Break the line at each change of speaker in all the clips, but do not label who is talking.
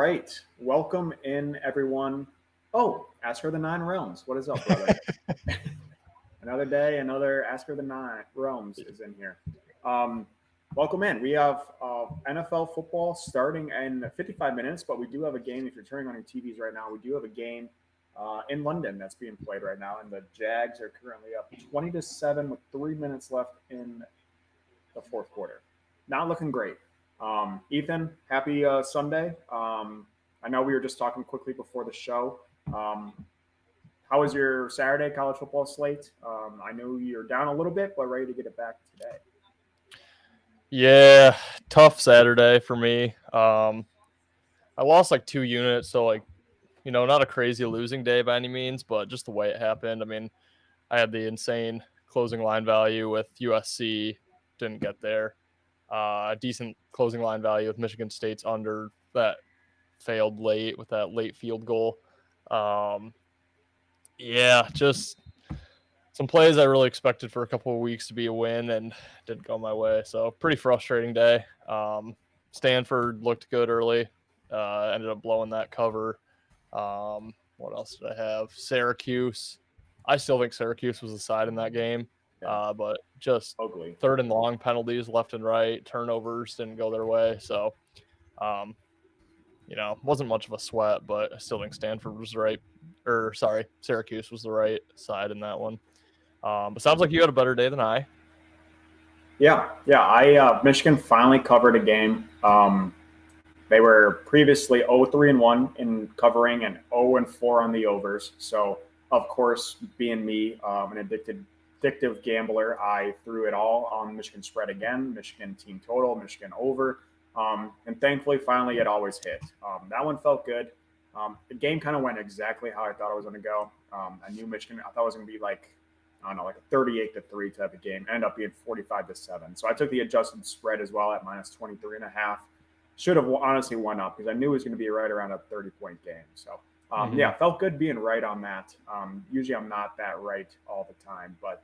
right. Welcome in, everyone. Oh, Ask Her the Nine Realms. What is up, brother? Another day, another Ask Her the Nine Realms is in here. Um, Welcome in. We have NFL football starting in 55 minutes, but we do have a game. If you're turning on your TVs right now, we do have a game in London that's being played right now, and the Jags are currently up 20-7 with 3 minutes left in the fourth quarter. Not looking great. Ethan, happy Sunday. I know we were just talking quickly before the show. Um, how was your Saturday college football slate? I know you're down a little bit, but ready to get it back today.
Yeah, tough Saturday for me. I lost like 2 units, so not a crazy losing day by any means, but just the way it happened. I mean, I had the insane closing line value with USC, didn't get there. Decent closing line value with Michigan State's under that failed late with that late field goal. Um, yeah, just some plays I really expected for a couple of weeks to be a win and didn't go my way. So pretty frustrating day. Stanford looked good early. Ended up blowing that cover. What else did I have? Syracuse. I still think Syracuse was the side in that game,
Yeah,
but just
ugly.
third and long penalties left and right. Turnovers didn't go their way. So, um, wasn't much of a sweat, but I still think Stanford was right. Or sorry, Syracuse was the right side in that one. But sounds like you had a better day than I.
Yeah. I Michigan finally covered a game. They were previously 0-3-1 in covering and 0-4 on the overs. So, of course, being me, an addictive gambler, I threw it all on Michigan spread again, Michigan team total, Michigan over. And thankfully, finally, it always hit. That one felt good. The game kind of went exactly how I thought it was going to go. I knew Michigan, I thought it was going to be like, I don't know, like a 38-3 type of game. Ended up being 45-7. So I took the adjusted spread as well at minus 23.5. Should have honestly won up because I knew it was going to be right around a 30-point game. So, yeah, felt good being right on that. Usually I'm not that right all the time, but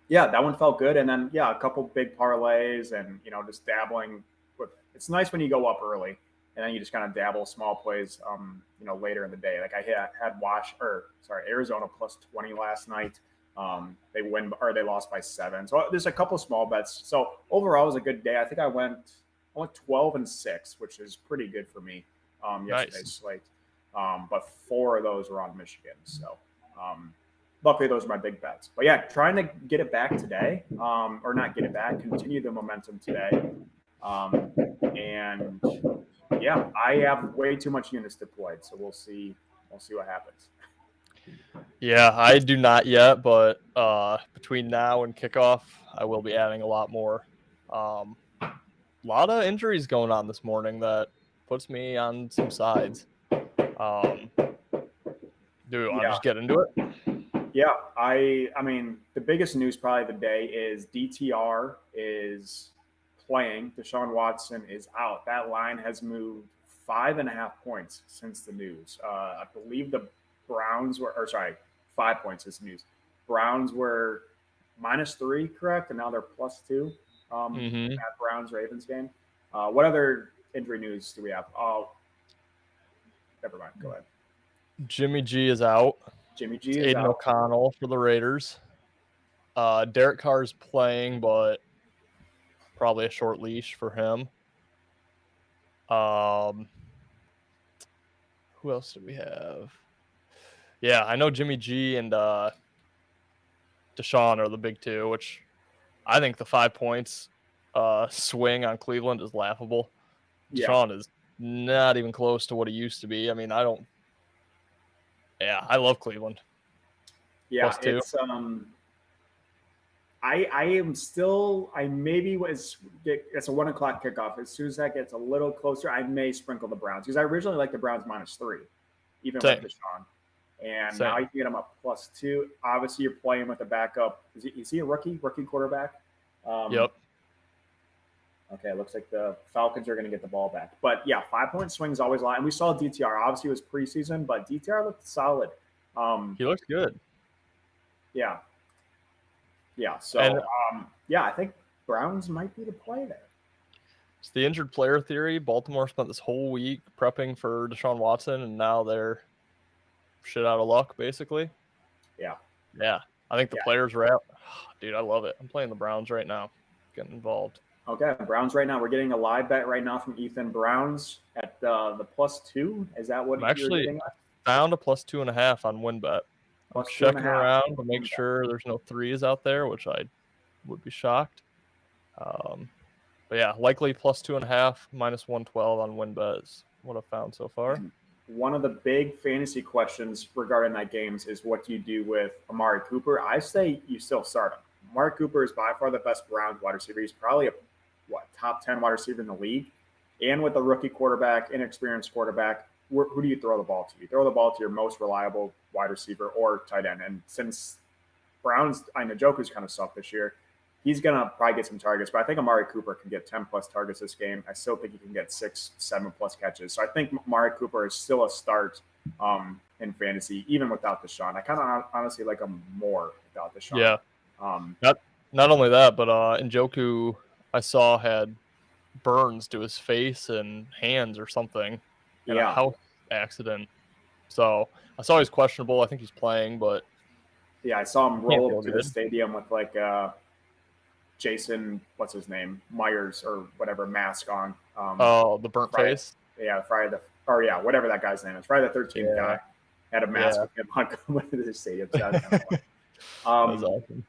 yeah, that one felt good. And then, yeah, a couple big parlays and, just dabbling with it's nice when you go up early and then you just kind of dabble small plays, later in the day. Like I had Arizona plus 20 last night. They lost by 7. So there's a couple small bets. So overall, it was a good day. I think I went 12-6, which is pretty good for me. Yesterday's
Nice.
slate, but 4 of those were on Michigan. So luckily, those are my big bets. But yeah, trying to get it back today, or not get it back, continue the momentum today, and yeah, I have way too much units deployed. So we'll see. We'll see what happens.
Yeah, I do not yet, but between now and kickoff, I will be adding a lot more. A lot of injuries going on this morning that puts me on some sides. Um, do we want to
Yeah,
just get into it?
yeah. I mean, the biggest news probably of the day is DTR is playing. Deshaun Watson is out. That line has moved 5.5 points since the news. I believe the Browns were, or sorry, 5 points since the news. Browns were -3, correct, and now they're +2.
Mm-hmm.
At Browns Ravens game. What other injury news do we have? Oh, never mind. Go ahead.
Jimmy G is out.
Jimmy
It's
G is
Aiden
out.
O'Connell for the Raiders. Derek Carr's playing, but probably a short leash for him. Um, who else do we have? Yeah, I know Jimmy G and Deshaun are the big two, which I think the 5 points swing on Cleveland is laughable.
Yeah,
Deshaun is not even close to what he used to be. I mean, I love Cleveland.
yeah.
+2.
I am still. I maybe was. It's a 1 o'clock kickoff. As soon as that gets a little closer, I may sprinkle the Browns because I originally liked the Browns -3, even with
Same.
Deshaun. And now you
Same.
can get him up +2. Obviously, you're playing with a backup. Is he a rookie quarterback? Um,
Yep.
Okay, it looks like the Falcons are going to get the ball back. But yeah, 5 point swings always a lot. And we saw DTR. Obviously, it was preseason, but DTR looked solid. Um,
He looks good.
yeah, yeah.
And
So yeah, I think Browns might be the play there.
It's the injured player theory. Baltimore spent this whole week prepping for Deshaun Watson, and now they're shit out of luck, basically.
Yeah.
Yeah. I think the
Yeah.
players are out. Dude, I love it. I'm playing the Browns right now. Getting involved.
Okay, Browns right now. We're getting a live bet right now from Ethan. Browns at the +2. Is that what
I'm
you're
actually
getting at?
found a +2.5 on WinBet. I'm
Plus
checking
2.5.
around to make sure there's no threes out there, which I would be shocked. But yeah, likely +2.5, -112 on WinBet is what I've found so far.
One of the big fantasy questions regarding that games is what do you do with Amari Cooper? I say you still start him. Amari Cooper is by far the best Browns wide receiver. He's probably a top 10 wide receiver in the league. And with a rookie quarterback, inexperienced quarterback, who do you throw the ball to? You throw the ball to your most reliable wide receiver or tight end. And since Browns, I know Njoku's kind of sucked this year, he's going to probably get some targets. But I think Amari Cooper can get 10 plus targets this game. I still think he can get 6, 7 plus catches. So I think Amari Cooper is still a start in fantasy, even without Deshaun. I kind of honestly like him more without Deshaun.
Yeah. Not only that, but Njoku, I saw had burns to his face and hands or something in a house accident. So I saw he's questionable. I think he's playing, but
yeah, I saw him roll up to the stadium with like Jason, what's his name, Myers or whatever mask on.
The burnt face.
Yeah, whatever that guy's name is. Friday the 13th guy had a mask with him on coming to the stadium. So that's kind of fun.
That's awesome.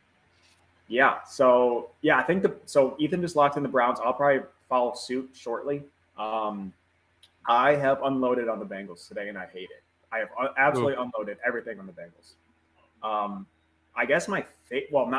Yeah. So I think so Ethan just locked in the Browns. I'll probably follow suit shortly. I have unloaded on the Bengals today, and I hate it. I have absolutely unloaded everything on the Bengals. I guess not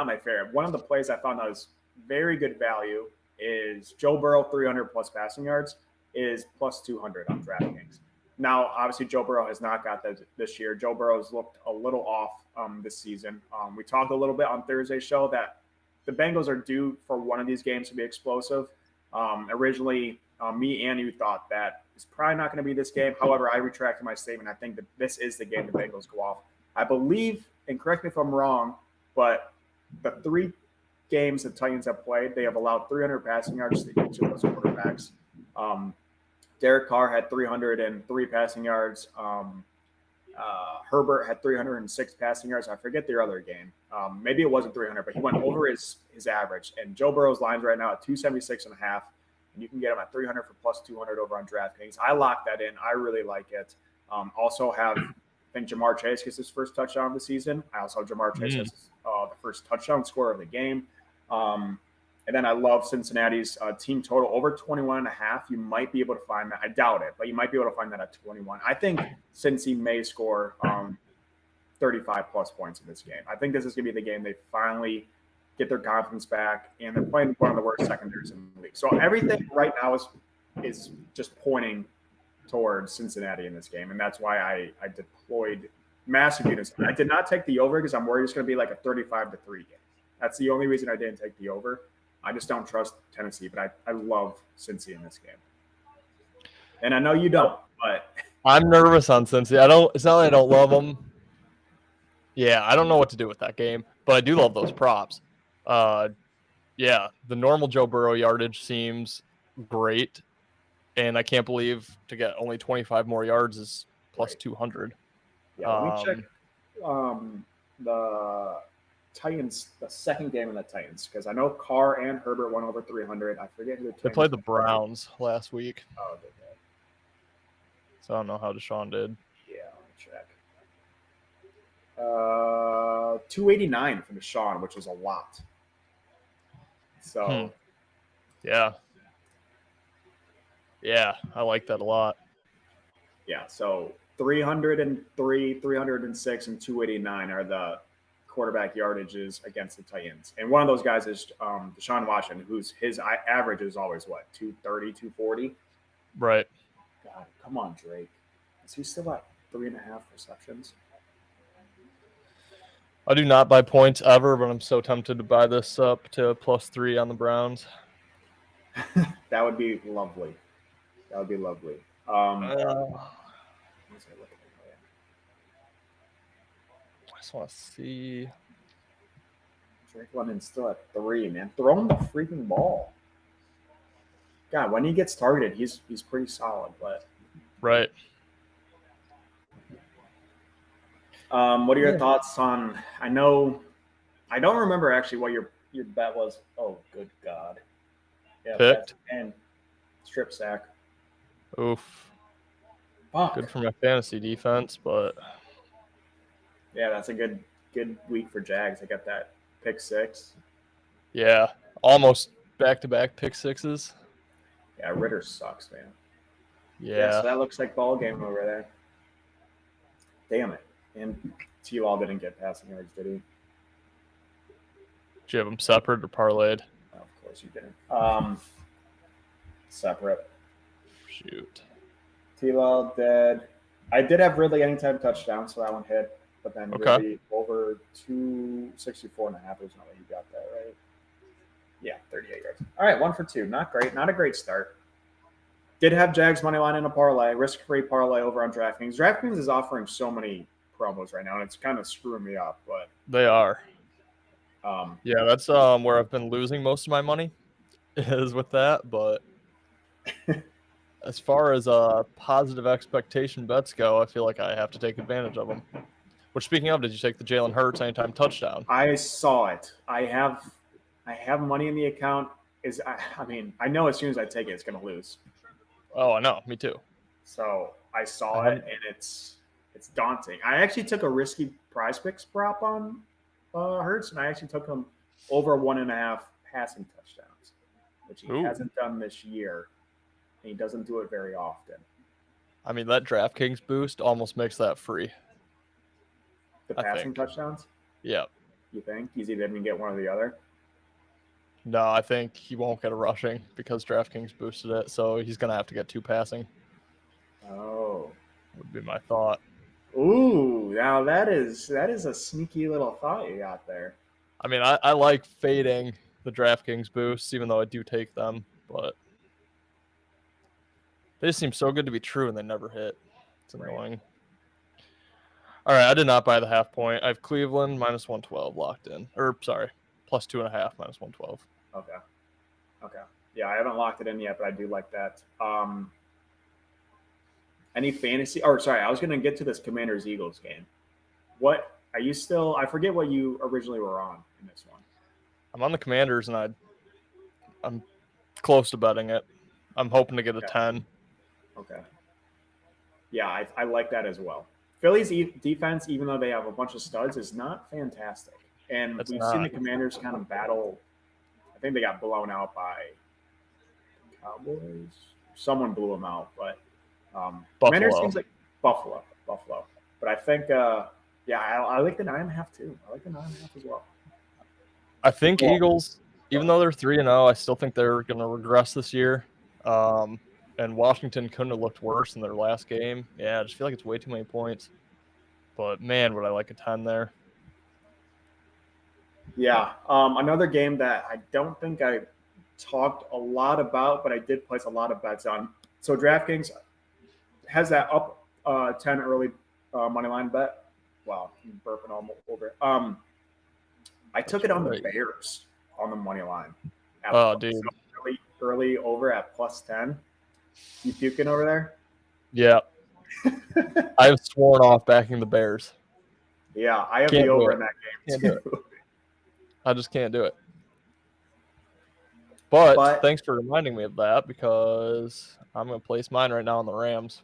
my favorite. One of the plays I found that was very good value is Joe Burrow 300 plus passing yards is plus 200 on DraftKings. Now, obviously, Joe Burrow has not got that this year. Joe Burrow's looked a little off this season. We talked a little bit on Thursday's show that the Bengals are due for one of these games to be explosive. Originally, me and you thought that it's probably not going to be this game. However, I retracted my statement. I think that this is the game the Bengals go off. I believe, and correct me if I'm wrong, but the 3 games the Titans have played, they have allowed 300 passing yards to each of those quarterbacks. Derek Carr had 303 passing yards. Herbert had 306 passing yards. I forget the other game. Maybe it wasn't 300, but he went over his average. And Joe Burrow's lines right now at 276.5, and you can get him at 300 for plus 200 over on DraftKings. I locked that in. I really like it. Also have, I think Jamar Chase gets his first touchdown of the season. I also have Jamar Chase has the first touchdown scorer of the game. And then I love Cincinnati's team total over 21.5. You might be able to find that. I doubt it, but you might be able to find that at 21. I think Cincy may score 35 plus points in this game. I think this is going to be the game they finally get their confidence back, and they're playing one of the worst secondaries in the league. So everything right now is just pointing towards Cincinnati in this game, and that's why I deployed massive units. I did not take the over because I'm worried it's going to be like a 35-3 game. That's the only reason I didn't take the over. I just don't trust Tennessee, but I love Cincy in this game. And I know you don't, but
I'm nervous on Cincy. It's not that I don't love them. Yeah, I don't know what to do with that game, but I do love those props. The normal Joe Burrow yardage seems great, and I can't believe to get only 25 more yards is plus 200.
Yeah, let me check the Titans, the second game of the Titans, because I know Carr and Herbert went over 300. I forget who the Titans
They played the Browns last week.
Oh, they did.
So I don't know how Deshaun did.
Yeah, let me check. 289 from Deshaun, which is a lot. So,
yeah, I like that a lot.
Yeah, so 303, 306, and 289 are the quarterback yardages against the Titans. And one of those guys is Deshaun Watson, whose his average is always, 230, 240?
Right.
God, come on, Drake. Is he still at 3.5 receptions?
I do not buy points ever, but I'm so tempted to buy this up to +3 on the Browns.
That would be lovely. I
just want to see.
Drake London's still at 3, man. Throw him the freaking ball. God, when he gets targeted, he's pretty solid. But
Right.
what are your
Yeah.
thoughts on? I know I don't remember actually what your bet was. Oh, good God! Yeah,
Picked.
and strip sack.
Oof. Good
Fuck.
for my fantasy defense, but
Yeah, that's a good week for Jags. I got that pick six.
yeah, almost back-to-back pick sixes.
Yeah, Ritter sucks, man. Yeah,
Yeah.
so that looks like ball game over there. Damn it. And T-Law didn't get passing yards, did he?
Did you have them separate or parlayed?
Oh, of course you didn't. Separate.
Shoot.
T-Law dead. I did have Ridley anytime touchdown, so that one hit. But then
Okay.
Ridley over 264.5 was not what you got that, right? Yeah, 38 yards. All right, 1 for 2. Not great. Not a great start. Did have Jags money line in a parlay, risk-free parlay over on DraftKings. DraftKings is offering so many promos right now, and it's kind of screwing me up. But
They are.
um,
Yeah, that's where I've been losing most of my money is with that. But as far as positive expectation bets go, I feel like I have to take advantage of them. Which, speaking of, did you take the Jalen Hurts anytime touchdown?
I saw it. I have money in the account. I mean, I know as soon as I take it, it's going to lose.
Oh, I know. Me too.
So I saw
I
it, and it's daunting. I actually took a risky prize picks prop on Hurts, and I actually took him over 1.5 passing touchdowns, which he
Ooh.
hasn't done this year, and he doesn't do it very often.
I mean, that DraftKings boost almost makes that free.
The
I
passing
think.
touchdowns,
Yeah.
you think he's either going to get one or the other?
No, I think he won't get a rushing because DraftKings boosted it, so he's gonna have to get 2 passing.
Oh,
Would be my thought.
ooh! Now that is a sneaky little thought you got there.
I mean, I like fading the DraftKings boosts, even though I do take them, but they just seem so good to be true and they never hit. It's annoying.
Right.
All right, I did not buy the half point. I have Cleveland minus 112 locked in. Or sorry, plus 2.5 minus 112.
Okay. Yeah, I haven't locked it in yet, but I do like that. Any fantasy? Or sorry, I was going to get to this Commanders Eagles game. What are you still? I forget what you originally were on in this one.
I'm on the Commanders and I'm close to betting it. I'm hoping to get a 10.
Okay. Yeah, I like that as well. Philly's defense, even though they have a bunch of studs, is not fantastic. And we've seen the Commanders kind of battle. I think they got blown out by Cowboys. Someone blew them out, but Commanders seems like Buffalo. But I think, I like the 9.5 too. I like the 9.5 as well.
I think Eagles, even though they're 3-0, I still think they're going to regress this year. And Washington couldn't have looked worse in their last game. Yeah, I just feel like it's way too many points. But man, would I like a 10 there?
Yeah. Another game that I don't think I talked a lot about, but I did place a lot of bets on. So DraftKings has that up 10 early money line bet. Wow, I'm burping all over it. I took it on the Bears on the money line.
Oh, dude.
So early over at plus 10. You puking over there?
Yeah. I've sworn off backing the Bears.
Yeah, I have the over in that game too.
I just can't do it. But thanks for reminding me of that because I'm going to place mine right now on the Rams.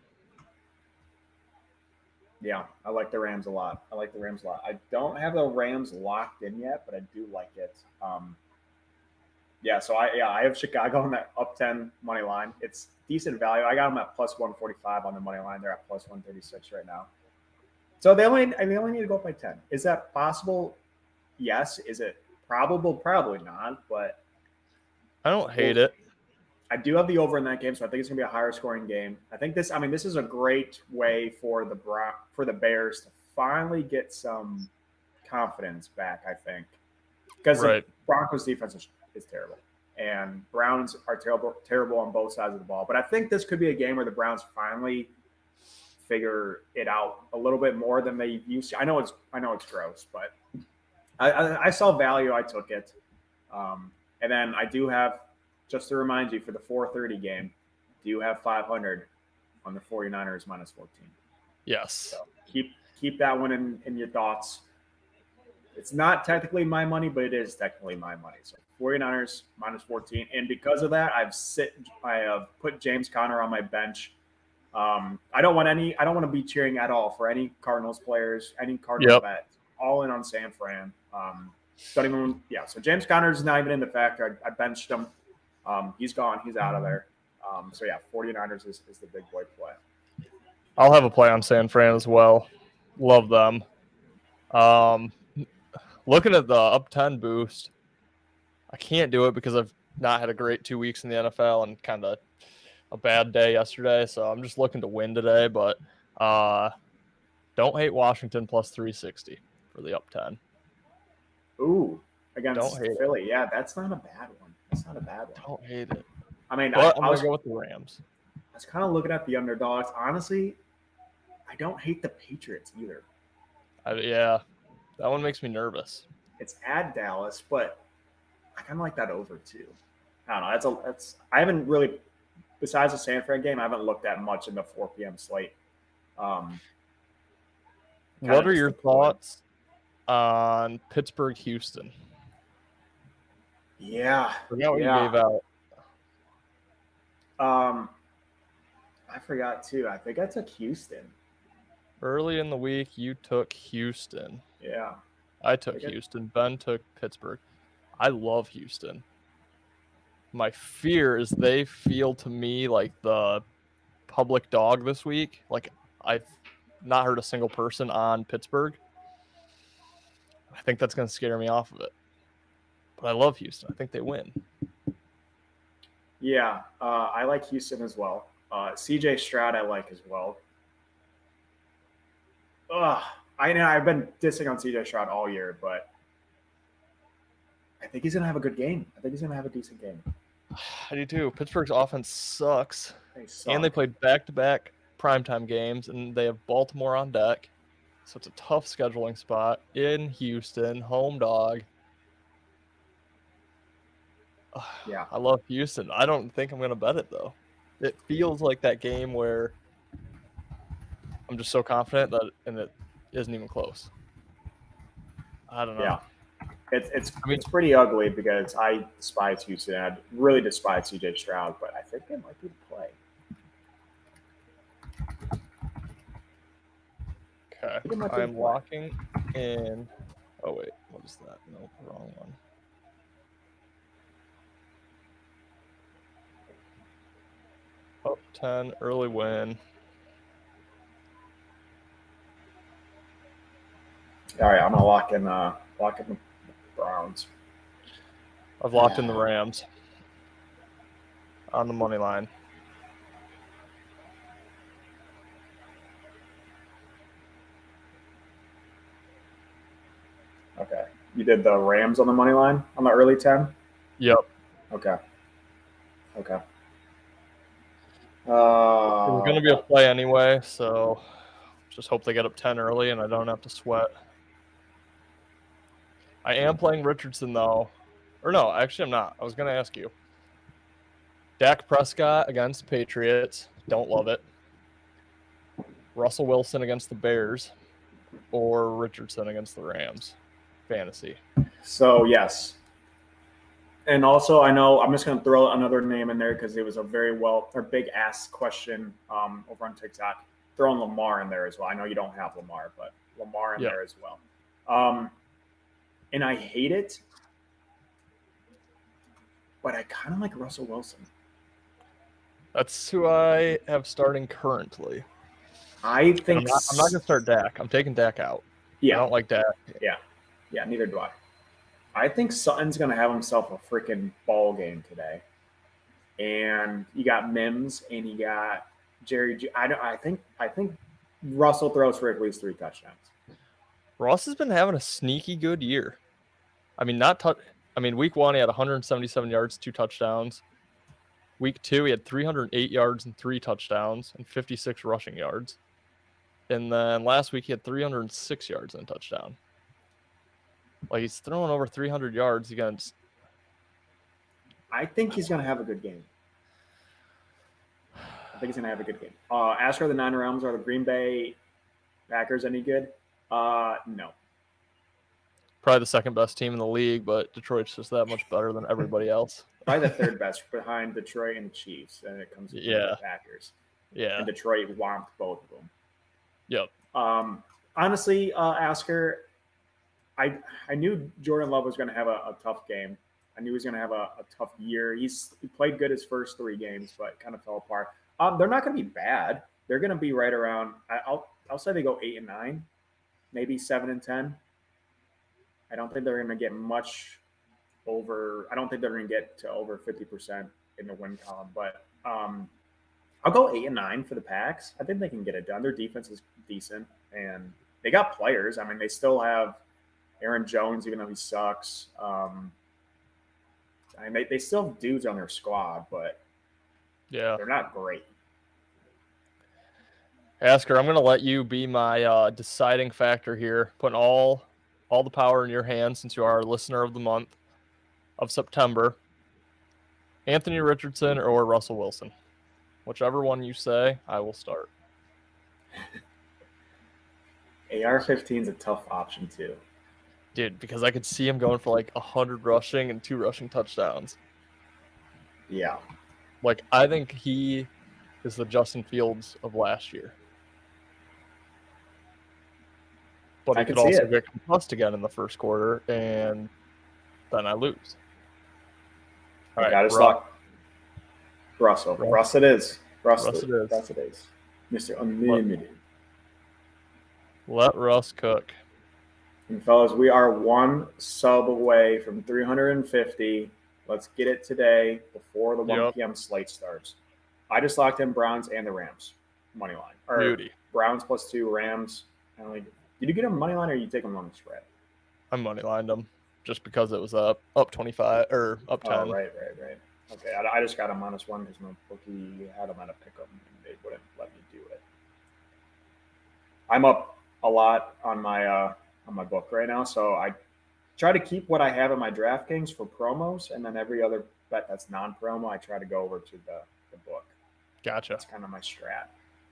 Yeah, I like the Rams a lot. I don't have the Rams locked in yet, but I do like it. So I have Chicago on that up 10 money line. It's decent value. I got them at plus 145 on the money line. They're at plus 136 right now. So they only need to go up by 10. Is that possible? Yes. Is it probable? Probably not. But
I don't hate it.
I do have the over in that game, so I think it's going to be a higher scoring game. I think this is a great way for the Bears to finally get some confidence back, I think. Because the Broncos defense is terrible. And Browns are terrible on both sides of the ball. But I think this could be a game where the Browns finally figure it out a little bit more than they used to. I know it's gross, but I saw value. I took it. And then I do have just to remind you, for the 4:30 game, do you have 500 on the 49ers minus 14?
Yes.
So keep that one in your thoughts. It's not technically my money, but it is technically my money. So 49ers minus 14. And because of that, I have put James Conner on my bench. I don't want to be cheering at all for any Cardinals players, any Cardinals
Yep.
bets. All in on San Fran. So James Conner's not even in the factor. I benched him. He's gone. He's out of there. 49ers is the big boy play.
I'll have a play on San Fran as well. Love them. Looking at the up 10 boost, I can't do it because I've not had a great 2 weeks in the NFL and kind of a bad day yesterday. So I'm just looking to win today, but don't hate Washington plus 360 for the up 10.
Ooh, against
Don't hate
Philly. Yeah, that's not a bad one. That's not a bad one.
Don't hate it.
I mean,
But
I
I'm
was
going to go with the Rams.
I was kind of looking at the underdogs. Honestly, I don't hate the Patriots either.
Yeah, that one makes me nervous.
It's at Dallas, but I kind of like that over too. I don't know. I haven't really, besides the San Fran game, I haven't looked at much in the 4 p.m. slate.
What are your thoughts on Pittsburgh, Houston?
Yeah.
I forgot what you gave out.
I forgot too. I think I took Houston.
Early in the week, you took Houston.
Yeah.
I took Houston. Ben took Pittsburgh. I love Houston. My fear is they feel to me like the public dog this week. Like, I've not heard a single person on Pittsburgh. I think that's going to scare me off of it. But I love Houston. I think they win.
Yeah, I like Houston as well. CJ Stroud I like as well. I know I've been dissing on CJ Stroud all year, but I think he's going to have a good game. I think he's going to have a decent game.
I do too. Pittsburgh's offense sucks. And they played back-to-back primetime games, and they have Baltimore on deck. So it's a tough scheduling spot in Houston, home dog.
Yeah.
I love Houston. I don't think I'm going to bet it, though. It feels like that game where I'm just so confident that it isn't even close. I don't know.
Yeah. It's pretty ugly because I despise Houston. I really despise CJ Stroud, but I think they might be the play.
Okay. I'm locking in. Oh, wait. What is that? No, wrong one. Up 10, early win.
All right, I'm gonna lock in the Browns.
I've locked in the Rams on the money line.
Okay, you did the Rams on the money line on the early 10.
Yep.
Okay.
It was going to be a play anyway, so just hope they get up 10 early and I don't have to sweat. I am playing Richardson, though. Or no, actually I'm not. I was going to ask you. Dak Prescott against Patriots. Don't love it. Russell Wilson against the Bears. Or Richardson against the Rams. Fantasy.
So, yes. And also, I know I'm just going to throw another name in there because it was a big ass question over on TikTok. Throwing Lamar in there as well. I know you don't have Lamar, but Lamar in there as well. And I hate it, but I kind of like Russell Wilson.
That's who I have starting currently.
I think
I'm not going to start Dak. I'm taking Dak out.
Yeah.
I don't like Dak.
Yeah, neither do I. I think Sutton's going to have himself a freaking ball game today. And you got Mims and you got Jerry. I think Russell throws for at least 3 touchdowns.
Ross has been having a sneaky good year. I mean, week 1 he had 177 yards, 2 touchdowns. Week 2 he had 308 yards and 3 touchdowns and 56 rushing yards. And then last week he had 306 yards and a touchdown. Like, he's throwing over 300 yards against.
I think he's going to have a good game. Ask, are the Nine Realms, are the Green Bay Packers any good? No.
Probably the second best team in the league, but Detroit's just that much better than everybody else.
Probably the third best behind Detroit and the Chiefs, and it comes to the Packers.
Yeah.
And Detroit whomped both of them.
Yep.
Honestly, Asker, I knew Jordan Love was going to have a tough game. I knew he was going to have a tough year. He played good his first 3 games, but kind of fell apart. They're not going to be bad. They're going to be right around. I'll say they go 8-9, maybe 7-10. I don't think they're going to get much over. I don't think they're going to get to over 50% in the win column. But I'll go 8-9 for the Packs. I think they can get it done. Their defense is decent, and they got players. I mean, they still have Aaron Jones, even though he sucks. I mean, they still have dudes on their squad, but they're not great.
Asker, I'm going to let you be my deciding factor here, putting all the power in your hands since you are our listener of the month of September. Anthony Richardson or Russell Wilson? Whichever one you say, I will start.
AR-15 is a tough option, too.
Dude, because I could see him going for like 100 rushing and 2 rushing touchdowns.
Yeah.
Like, I think he is the Justin Fields of last year. But he could also get concussed again in the first quarter, and then I lose.
All right, got to lock Russell. Russ it is. Russ it is. Mr. Unlimited.
Let Russ cook.
And fellas, we are 1 sub away from 350. Let's get it today before the 1 p.m. slate starts. I just locked in Browns and the Rams money line.
Beauty.
Browns +2, Rams. Did you get them money line, or you take them on the spread?
I money lined them just because it was up 25 or up 10.
Oh, right. Okay, I just got a -1 because my bookie had them at a pick'em and they wouldn't let me do it. I'm up a lot on my book right now, so I try to keep what I have in my DraftKings for promos, and then every other bet that's non-promo, I try to go over to the book.
Gotcha.
That's kind of my strat.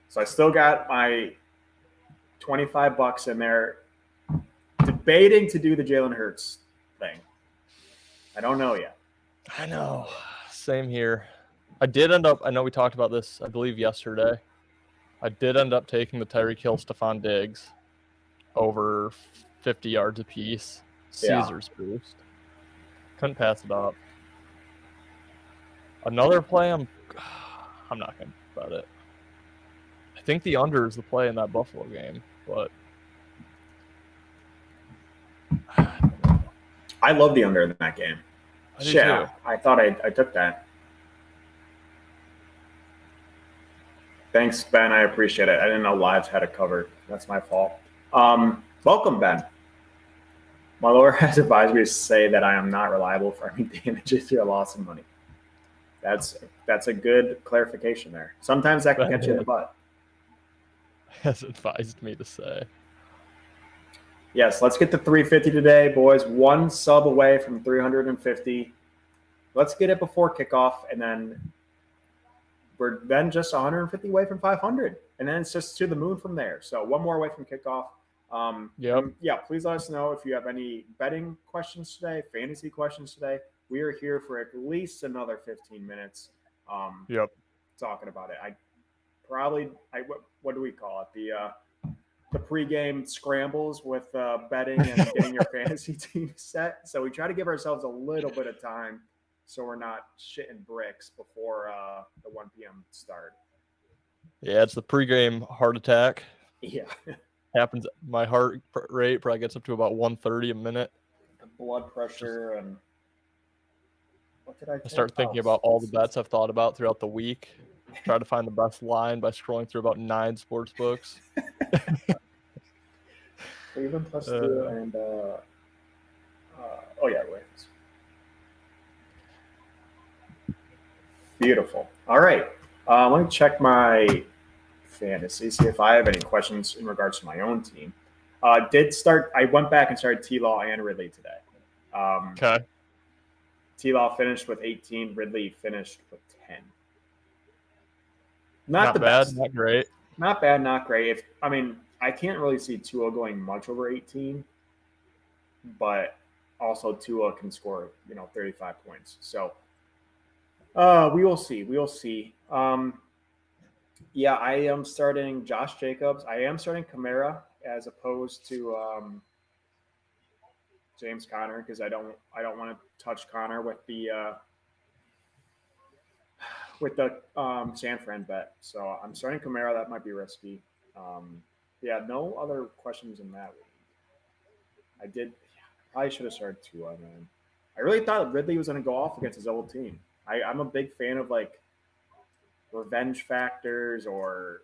So I still got my $25 in there, debating to do the Jalen Hurts thing. I don't know yet.
I know. Same here. I did end up, I know we talked about this, I believe, yesterday. I did end up taking the Tyreek Hill, Stephon Diggs over 50 yards apiece. Caesar's boost. Couldn't pass it up. Another play, I'm not going to bet it. I think the under is the play in that Buffalo game, but
I love the under in that game. Yeah, I thought I took that. Thanks, Ben. I appreciate it. I didn't know Lives had it covered. That's my fault. Welcome, Ben. My lawyer has advised me to say that I am not reliable for any damages or loss of money. That's a good clarification there. Sometimes that can catch you in the butt.
Has advised me to say.
Yes, let's get to 350 today, boys. 1 sub away from 350. Let's get it before kickoff, and then we're then just 150 away from 500, and then it's just to the moon from there. So 1 more away from kickoff. Yeah, please let us know if you have any betting questions today, fantasy questions today. We are here for at least another 15 minutes. Talking about it. What do we call it? The pregame scrambles with betting and getting your fantasy team set. So we try to give ourselves a little bit of time so we're not shitting bricks before the 1 p.m. start.
Yeah, it's the pregame heart attack.
Yeah.
Happens. My heart rate probably gets up to about 130 a minute.
The blood pressure and what did I
start thinking about all the bets I've thought about throughout the week. Try to find the best line by scrolling through about 9 sports books.
Cleveland +2 and wins. Beautiful. All right. Let me check my fantasy, see if I have any questions in regards to my own team. I went back and started T-Law and Ridley today.
Okay.
T-Law finished with 18. Ridley finished with 10. Not the
bad,
best.
not great.
Not bad, not great. I can't really see Tua going much over 18, but also Tua can score, 35 points. So we will see. We will see. Yeah, I am starting Josh Jacobs. I am starting Kamara as opposed to James Conner because I don't want to touch Conner with the San Fran bet. So I'm starting Kamara. That might be risky. Yeah, no other questions in that league. Probably should have started Tua, man. I really thought Ridley was going to go off against his old team. I'm a big fan of like revenge factors or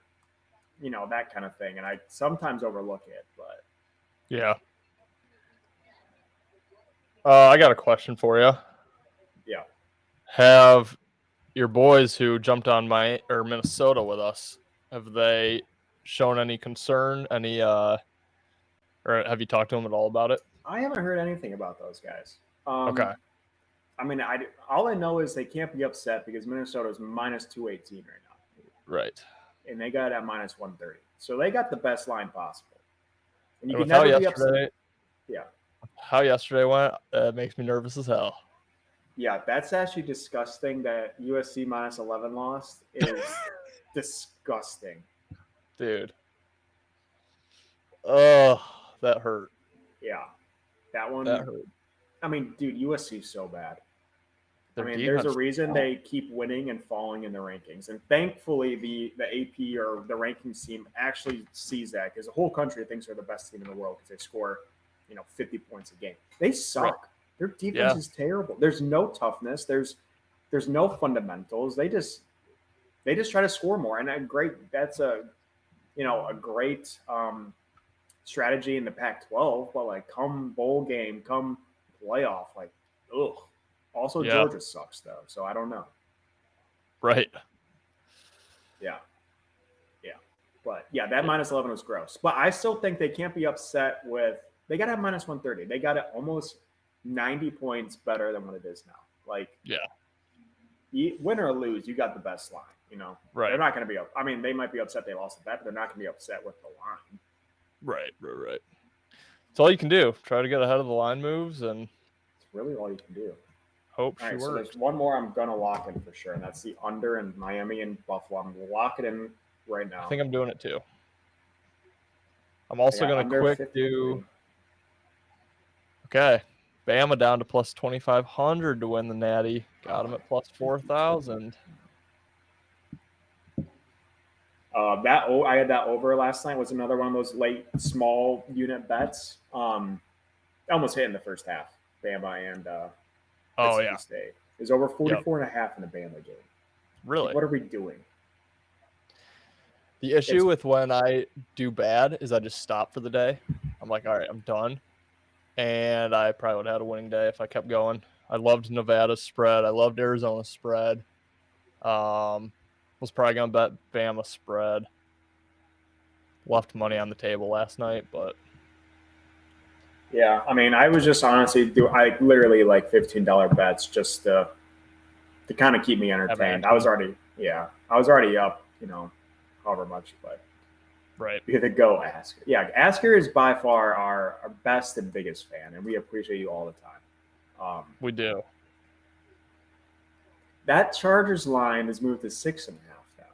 that kind of thing, and I sometimes overlook it. But
yeah, I got a question for you.
Yeah,
have your boys who jumped on Minnesota with us, have they shown any concern? Or have you talked to them at all about it?
I haven't heard anything about those guys.
Okay.
All I know is they can't be upset because Minnesota is minus 218 right now.
Right.
And they got it at minus 130. So they got the best line possible. And you
With
can never be upset. Yeah.
How yesterday went, makes me nervous as hell.
Yeah, that's actually disgusting that USC minus 11 lost. It is disgusting.
Dude. Oh, that hurt.
Yeah. That one.
That hurt.
Dude, USC is so bad.
There's
a reason they keep winning and falling in the rankings. And thankfully, the AP or the rankings team actually sees that because the whole country thinks they're the best team in the world because they score, 50 points a game. They suck. Right. Their defense is terrible. There's no toughness. There's no fundamentals. They just try to score more. And that's a great strategy in the Pac-12. But like, come bowl game, come playoff, like, ugh. Also, Georgia sucks though, so I don't know.
Right.
Yeah. But yeah, that minus 11 was gross. But I still think they can't be upset with. They got to have minus 130. They got it almost 90 points better than what it is now. Like, win or lose, you got the best line.
Right.
They're not going to be up. They might be upset they lost the bet, but they're not going to be upset with the line.
Right. It's all you can do. Try to get ahead of the line moves, and
it's really all you can do.
Hope
all
she
right,
works.
So there's one more I'm gonna lock in for sure, and that's the under in Miami and Buffalo. I'm gonna lock it in right now.
I think I'm doing it too. I'm also gonna quick do. Okay, Bama down to plus 2,500 to win the Natty. Got them at plus 4,000.
I had that over last night. Was another one of those late small unit bets. Almost hit in the first half. Bama and State. It was over 44 and a half in the Bama game.
Really?
Like, what are we doing?
The issue with when I do bad is I just stop for the day. I'm like, all right, I'm done. And I probably would have had a winning day if I kept going. I loved Nevada's spread. I loved Arizona's spread. Was probably going to bet Bama spread. Left money on the table last night, but...
Yeah, I was just honestly I literally like $15 bets just to kind of keep me entertained. I was already up, however much, but
right.
We had to go Asker. Yeah, Asker is by far our best and biggest fan, and we appreciate you all the time.
We do.
That Chargers line has moved to 6.5 now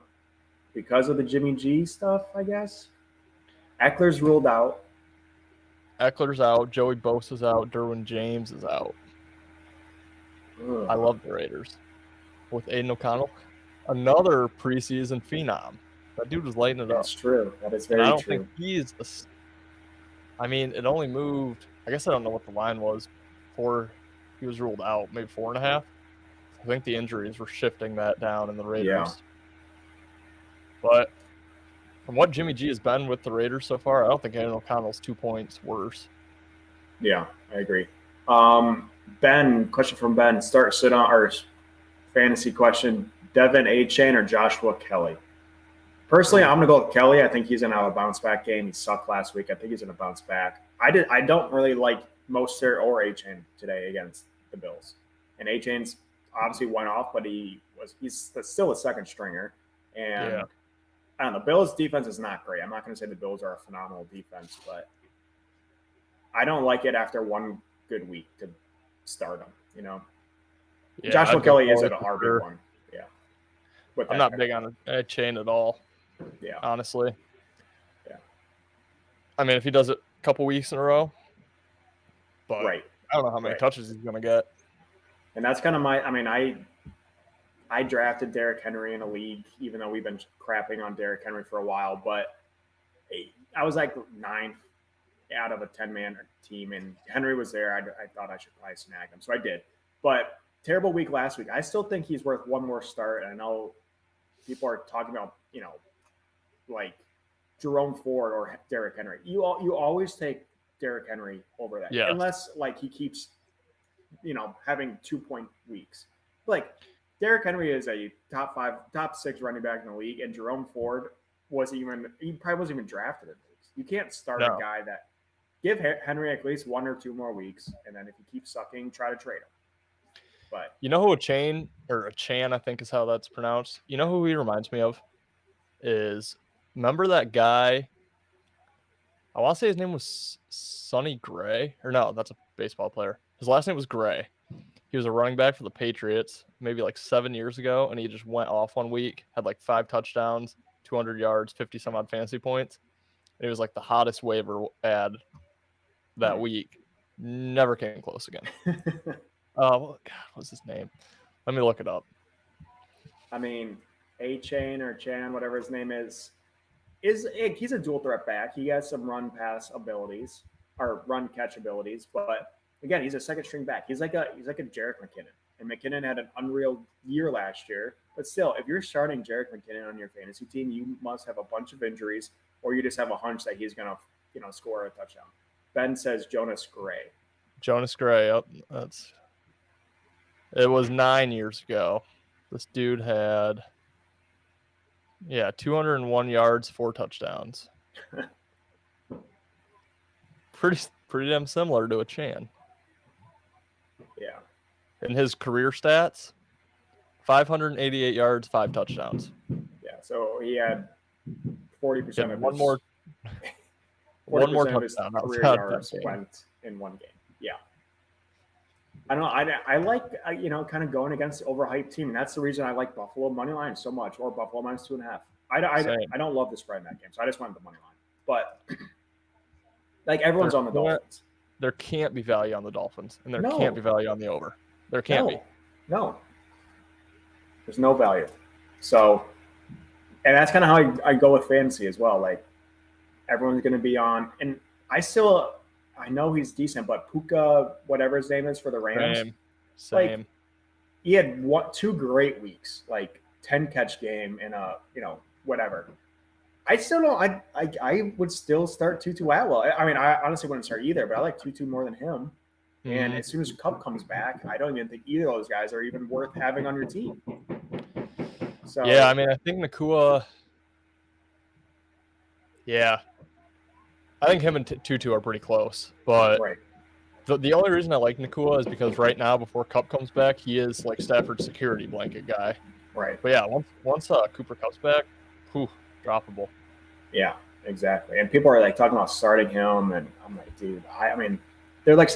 because of the Jimmy G stuff, I guess. Eckler's ruled out.
Eckler's out. Joey Bosa's out. Derwin James is out.
Ugh.
I love the Raiders. With Aiden O'Connell, another preseason phenom. That dude was lighting it up.
That's true. That is very true.
I don't think he's it only moved. I guess I don't know what the line was before he was ruled out. Maybe 4.5. I think the injuries were shifting that down in the Raiders.
Yeah.
But from what Jimmy G has been with the Raiders so far, I don't think Aiden O'Connell's 2 points worse.
Yeah, I agree. Ben, question from Ben. Sit on our fantasy question. Devin Achane or Joshua Kelly? Personally, I'm going to go with Kelly. I think he's going to have a bounce-back game. He sucked last week. I think he's going to bounce back. I don't really like Mostert or Achane today against the Bills. And A-Chain's obviously went off, but he's still a second stringer. And
Yeah.
I don't know. Bills' defense is not great. I'm not going to say the Bills are a phenomenal defense, but I don't like it after one good week to start them.
Yeah,
Joshua
I'd go
Kelly is
Kelly
at an
for sure.
RB1. Yeah. With
I'm
that
not big on a chain at all,
Yeah.
honestly.
Yeah.
I mean, if he does it a couple weeks in a row, but
Right.
I don't know how many touches he's going to get.
And that's kind of I drafted Derrick Henry in a league, even though we've been crapping on Derrick Henry for a while. But I was like 9th out of a 10-man team, and Henry was there. I thought I should probably snag him, so I did. But terrible week last week. I still think he's worth one more start. And I know people are talking about, like Jerome Ford or Derrick Henry. You always take Derrick Henry over that, unless like he keeps, having 2-point weeks. Like Derrick Henry is a top 6 running back in the league, and Jerome Ford he probably wasn't even drafted in leagues. You can't start a guy that. Give Henry at least 1 or 2 more weeks, and then if he keeps sucking, try to trade him. But
you know who a Chan, I think is how that's pronounced. You know who he reminds me of? Remember that guy? I want to say his name was Sonny Gray, or no, that's a baseball player. His last name was Gray. He was a running back for the Patriots maybe like 7 years ago, and he just went off one week, had like 5 touchdowns, 200 yards, 50 some odd fantasy points. And he was like the hottest waiver ad that week. Never came close again. God, what's his name? Let me look it up.
I mean, A-Chain or Chan, whatever his name is he's a dual threat back. He has some run pass abilities or run catch abilities, but again, he's a second string back. He's like a Jerick McKinnon, and McKinnon had an unreal year last year. But still, if you're starting Jerick McKinnon on your fantasy team, you must have a bunch of injuries, or you just have a hunch that he's gonna, score a touchdown. Ben says Jonas Gray.
Jonas Gray. Yep, it was 9 years ago. This dude had 201 yards, 4 touchdowns. Pretty damn similar to a Chan.
Yeah.
In his career stats, 588 yards, 5 touchdowns.
Yeah, so he had 40% of
one more touchdown.
His career yards went in one game. Yeah. I don't know. I like, kind of going against the overhyped team. And that's the reason I like Buffalo money line so much, or Buffalo minus 2.5. I don't love the spread in that game, so I just wanted the money line. But like everyone's on the Dolphins.
There can't be value on the Dolphins, and there can't be value on the over. There can't be.
No. There's no value. So, and that's kind of how I go with fantasy as well. Like everyone's going to be on, and I know he's decent, but Puka, whatever his name is for the Rams,
same.
Like, he had 2 great weeks, like 10 catch game and whatever. I still don't. I would still start Tutu Atwell. I mean, I honestly wouldn't start either, but I like Tutu more than him. Mm-hmm. And as soon as Kupp comes back, I don't even think either of those guys are even worth having on your team. So
yeah, I mean, I think Nacua. Yeah, I think him and Tutu are pretty close, but the only reason I like Nacua is because right now, before Kupp comes back, he is like Stafford's security blanket guy.
Right.
But yeah, once Cooper comes back, droppable.
Yeah, exactly. And people are like talking about starting him, and I'm like, dude, I mean, they're like,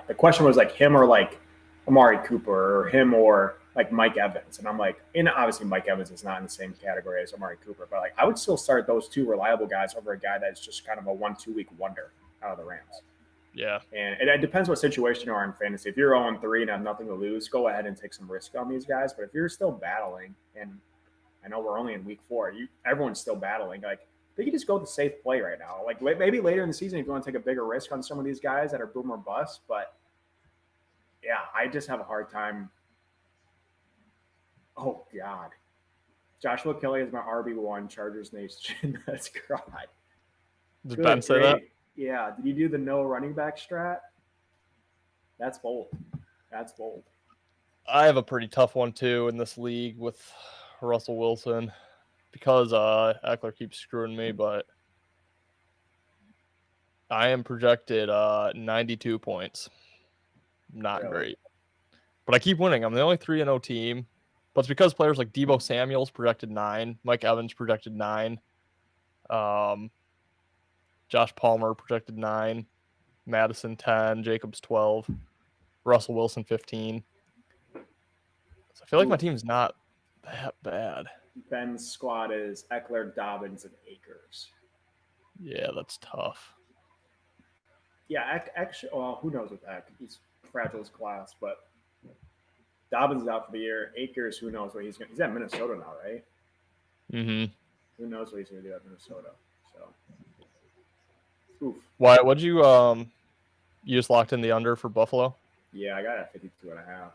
the question was like him or like Amari Cooper, or him or like Mike Evans. And I'm like, and obviously Mike Evans is not in the same category as Amari Cooper, but like I would still start those 2 reliable guys over a guy that's just kind of a 1-2 week wonder out of the Rams.
Yeah.
And it depends what situation you are in fantasy. If you're 0-3 and have nothing to lose, go ahead and take some risk on these guys. But if you're still battling, and I know we're only in week 4, everyone's still battling, like they can just go with the safe play right now. Like maybe later in the season, if you want to take a bigger risk on some of these guys that are boom or bust, but yeah, I just have a hard time. Oh God, Joshua Kelly is my RB1 Chargers Nation. That's God.
Did Ben say that?
Yeah. Did you do the no running back strat? That's bold.
I have a pretty tough one too in this league with Russell Wilson because Eckler keeps screwing me, but I am projected 92 points. Not great. but I keep winning. I'm the only 3-0 team. But it's because players like Deebo Samuel's projected 9, Mike Evans projected 9, Josh Palmer projected 9, Madison 10, Jacobs 12, Russell Wilson 15. So I feel like my team's not that bad.
Ben's squad is Eckler, Dobbins, and Akers.
Yeah, that's tough.
Yeah, actually, well, who knows with Eck? He's fragile as glass, but Dobbins is out for the year. Akers, who knows what he's going to. He's at Minnesota now, right?
Mm-hmm.
Who knows what he's going to do at Minnesota? So, oof.
Why? What'd you you just locked in the under for Buffalo?
Yeah, I got it at 52.5.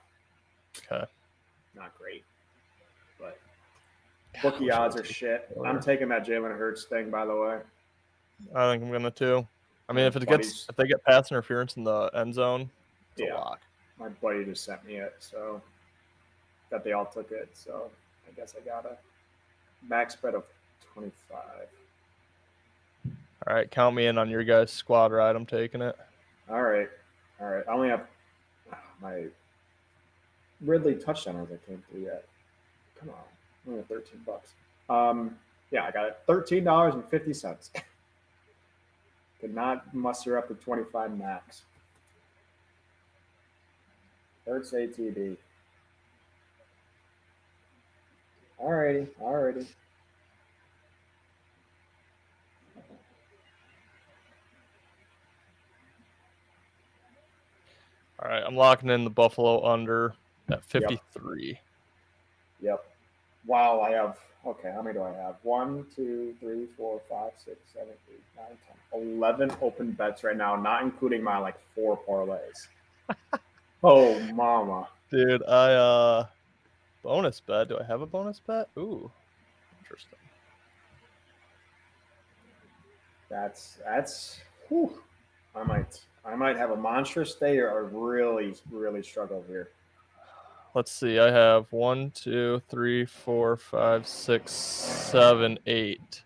Okay.
Not great, but bookie odds are shit. I'm taking that Jalen Hurts thing, by the way.
I think I'm gonna too. I mean, if they get pass interference in the end zone, it's a lock.
My buddy just sent me it, so that they all took it. So I guess I got a max bet of 25.
All right, count me in on your guys' squad ride. I'm taking it.
All right. I only have my Ridley touchdowns that came through yet. Come on, only $13. Yeah, I got it. $13.50. Could not muster up to 25 max. Hurts ATB. Alrighty.
All right, I'm locking in the Buffalo under at 53.
Yep. Wow, I have. Okay, how many do I have? 1, 2, 3, 4, 5, 6, 7, 8, 9, 10, 11 open bets right now, not including my 4 parlays. Oh, mama.
Dude, I bonus bet. Do I have a bonus bet? Ooh, interesting.
That's. Whew. I might have a monstrous day or really, really struggle here.
Let's see. I have 1, 2, 3, 4, 5, 6, 7, 8.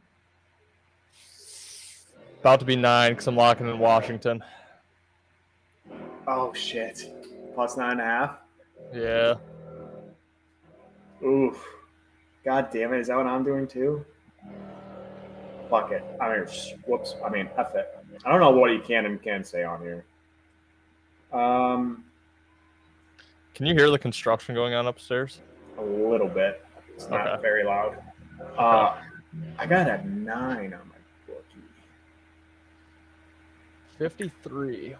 About to be 9 because I'm locking in Washington.
Oh shit! Plus 9.5.
Yeah.
Oof. God damn it! Is that what I'm doing too? Fuck it. Whoops. F it. I don't know what you can and can't say on here.
Can you hear the construction going on upstairs?
A little bit. It's not very loud. I got a 9 on my bookie.
53.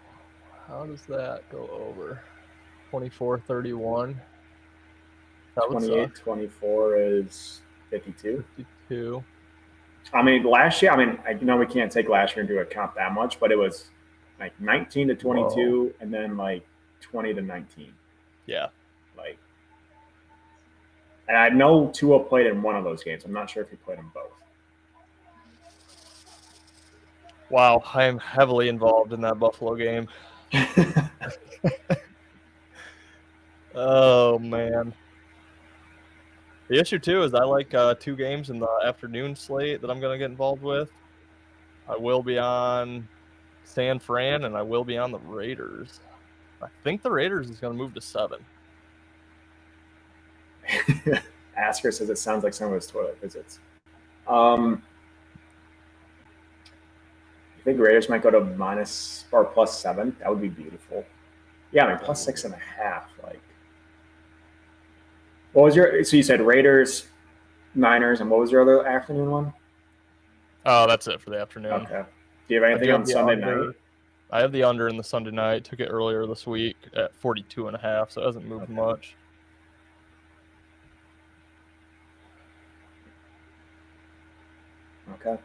How does that go over? 24-31.
28-24 is 52.
52.
Last year, I know we can't take last year into account that much, but it was 19-22. Whoa. And then 20-19.
Yeah.
And I know Tua played in one of those games. I'm not sure if he played in both.
Wow, I am heavily involved in that Buffalo game. Oh, man. The issue, too, is I like 2 games in the afternoon slate that I'm going to get involved with. I will be on San Fran, and I will be on the Raiders. I think the Raiders is going to move to 7.
Asker says it sounds like some of his toilet visits. You think Raiders might go to minus or plus 7? That would be beautiful. Yeah, plus 6.5. What was your? So you said Raiders, Niners, and what was your other afternoon one?
Oh, that's it for the afternoon.
Okay. Do you have anything on Sunday night?
I have the under in the Sunday night. Took it earlier this week at 42.5, so it hasn't moved much.
Okay.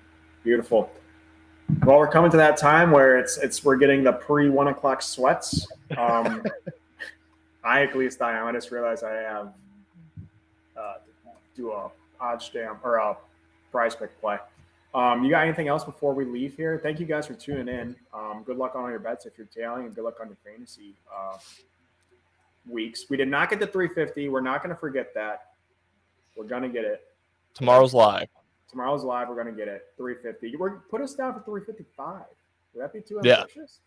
Beautiful. Well, we're coming to that time where we're getting the pre-1 o'clock sweats. I just realized I have do a odds jam or a prize pick play. You got anything else before we leave here? Thank you guys for tuning in. Good luck on all your bets if you're tailing, and good luck on your fantasy weeks. We did not get the 350. We're not going to forget that. We're going to get it.
Tomorrow's live.
We're going to get it. 350. Put us down for 355. Would that be too ambitious?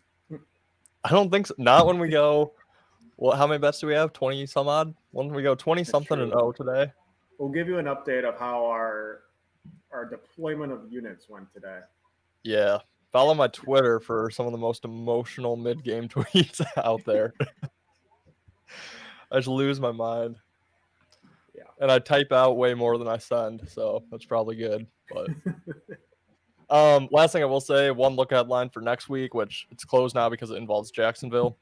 I don't think so. Not when we go Well, how many bets do we have? 20 some odd? When we go 20 something
true.
and 0 today.
We'll give you an update of how our deployment of units went today.
Yeah. Follow my Twitter for some of the most emotional mid-game tweets out there. I just lose my mind.
Yeah.
And I type out way more than I send, so that's probably good. But last thing I will say, one look ahead line for next week, which it's closed now because it involves Jacksonville.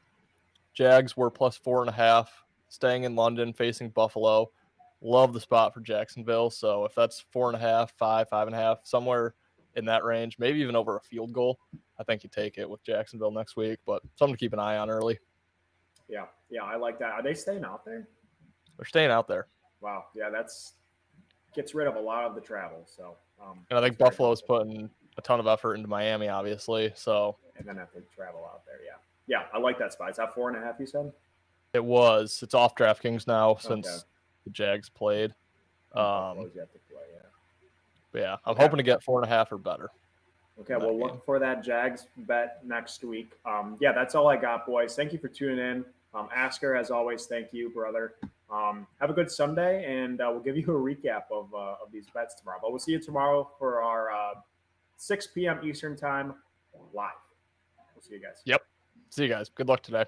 Jags were plus 4.5, staying in London, facing Buffalo. Love the spot for Jacksonville. So if that's 4.5, 5.5, somewhere in that range, maybe even over a field goal, I think you take it with Jacksonville next week. But something to keep an eye on early.
Yeah, I like that. Are they staying out there?
They're staying out there.
Wow, yeah, that's gets rid of a lot of the travel. So,
and I think Buffalo's putting a ton of effort into Miami, obviously. So,
and then have to travel out there. Yeah, I like that spot. Is that 4.5? You said
it was. It's off DraftKings now since the Jags played.
Buffalo's yet to play.
But yeah, I'm hoping to get 4.5 or better.
Okay, well, look for that Jags bet next week. Yeah, that's all I got, boys. Thank you for tuning in. Asker, as always, thank you, brother. Have a good Sunday, and we'll give you a recap of these bets tomorrow. But we'll see you tomorrow for our 6 p.m. Eastern time live. We'll see you guys.
Yep. See you guys. Good luck today.